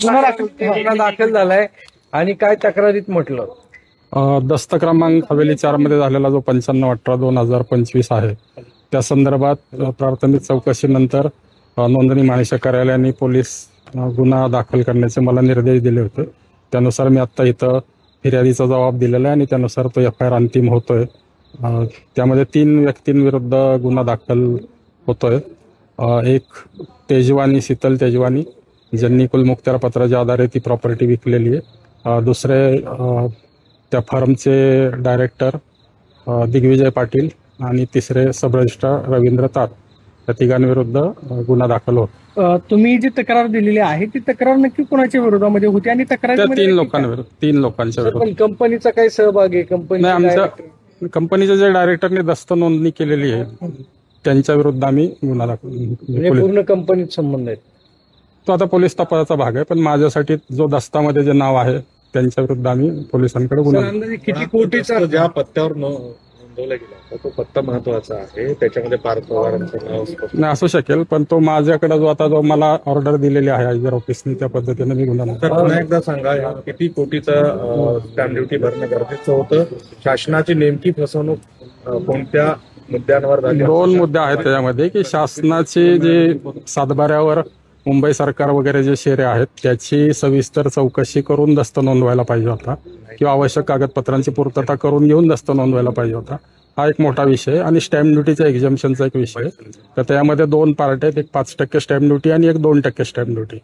गुन्हा दाखल झालाय आणि काय तक्रारीत म्हटलं? दस्त क्रमांक हवेली 4 मध्ये झालेला जो 95/18/2025 आहे त्या संदर्भात प्राथमिक चौकशीनंतर नोंदणी महानिरीक्षक कार्यालयाने पोलीस गुन्हा दाखल करण्याचे मला निर्देश दिले होते। त्यानुसार मी आता इथं फिर्यादीचा जबाब दिलेला आहे आणि त्यानुसार तो FIR अंतिम होतोय। त्यामध्ये 3 व्यक्तींविरुद्ध गुन्हा दाखल होतोय। एक तेजवानी शीतल तेजवानी ज्यांनी कुलमुखत्यार पत्राच्या आधारे ती प्रॉपर्टी विकलेली आहे। दुसरे त्या फर्मचे डायरेक्टर दिग्विजय पाटील आणि तिसरे सब रजिस्ट्रार रवींद्र तात या तिघांविरुद्ध गुन्हा दाखल होतो। तुम्ही जी तक्रार दिलेली आहे ती तक्रार नक्की कोणाच्या विरोधामध्ये होती आणि तक्रार 3 लोकांविरुद्ध 3 लोकांच्या विरुद्ध। कंपनीचा काही सहभाग आहे? कंपनी आमच्या कंपनीच्या जे डायरेक्टरने दस्त नोंदणी केलेली आहे त्यांच्या विरुद्ध आम्ही गुन्हा दाखल। पूर्ण कंपनीत संबंध आहेत तो आता पोलीस तपासाचा भाग आहे, पण माझ्यासाठी जो दस्तामध्ये जे नाव आहे त्यांच्या विरुद्ध आम्ही पोलिसांकडे गुन्हा। किती कोटीचा ज्या पत्त्यावर नोंदवला गेला तो पत्ता महत्वाचा आहे, त्याच्यामध्ये पार्थ पवारांचं नाव नाही असू शकेल, पण तो माझ्याकडे जो मला ऑर्डर दिलेली आहे आयजर ऑफिसने त्या पद्धतीने मी गुन्हा। तर पुन्हा एकदा सांगा, किती कोटीचा स्टॅम्प ड्युटी भरणं गरजेचं होतं? शासनाची नेमकी फसवणूक कोणत्या मुद्द्यांवर झाली? 2 मुद्दे आहेत त्याच्यामध्ये की शासनाचे जे सातबाऱ्यावर मुंबई सरकार वगैरे जे शेरे आहेत त्याची सविस्तर चौकशी करून दस्त नोंदवायला पाहिजे होता किंवा आवश्यक कागदपत्रांची पूर्तता करून घेऊन दस्त नोंदवायला पाहिजे होता। हा एक मोठा विषय आणि स्टॅम्प ड्युटीच्या एक्झम्पशनचा एक विषय। तर त्यामध्ये 2 पार्ट आहेत, एक 5% स्टॅम्प ड्युटी आणि एक 2% स्टॅम्प ड्युटी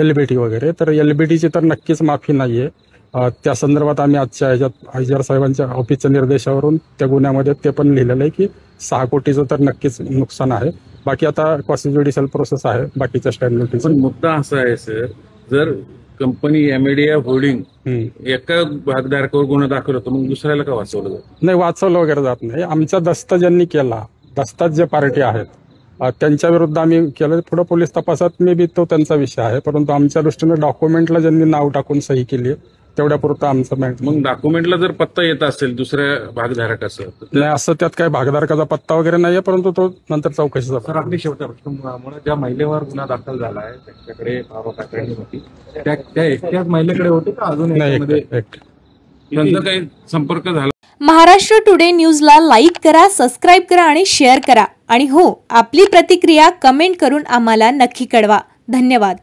LBT वगैरे। तर LBTची तर नक्कीच माफी नाहीये। त्या संदर्भात आम्ही आजच्या ह्याच्यात आयजर साहेबांच्या ऑफिसच्या निर्देशावरून त्या गुन्ह्यामध्ये ते पण लिहिलेलं आहे की 6 कोटीचं तर नक्कीच नुकसान आहे। बाकी आता क्वासी ज्युडिशियल प्रोसेस आहे बाकीच्या स्टॅम्प ड्युटीचा। पण मुद्दा असा आहे सर, जर कंपनी एमएडीए होल्डिंग एका भागधारकावर गुन्हा दाखल होतो मग दुसऱ्याला का वाचवलं जात नाही? वाचवलं वगैरे जात नाही। आमचा दस्त ज्यांनी केला, दस्तात जे पार्टी आहेत त्यांच्या विरुद्ध आम्ही केलं। पुढे पोलीस तपासात मे बी तो त्यांचा विषय आहे, परंतु आमच्या दृष्टीने डॉक्युमेंटला ज्यांनी नाव टाकून सही केली तेवढ्या पुरतं आमचं मग डॉक्युमेंटला जर पत्ता येत असेल दुसऱ्या भागधारकाचं नाही, असं त्यात काही भागधारकाचा पत्ता वगैरे नाहीये, परंतु तो नंतर चौकशीचा। सर अगदी शेवटचा प्रश्न, ज्या महिलेवर गुन्हा दाखल झाला आहे त्यांच्याकडे तक्रारी होती, त्या एकट्याच महिलेकडे होते का अजून त्यांचा काही संपर्क झाला? महाराष्ट्र टुडे न्यूजला लाईक करा, सबस्क्राईब करा आणि शेअर करा आणि हो, आपली प्रतिक्रिया कमेंट करून आम्हाला नक्की कळवा। धन्यवाद।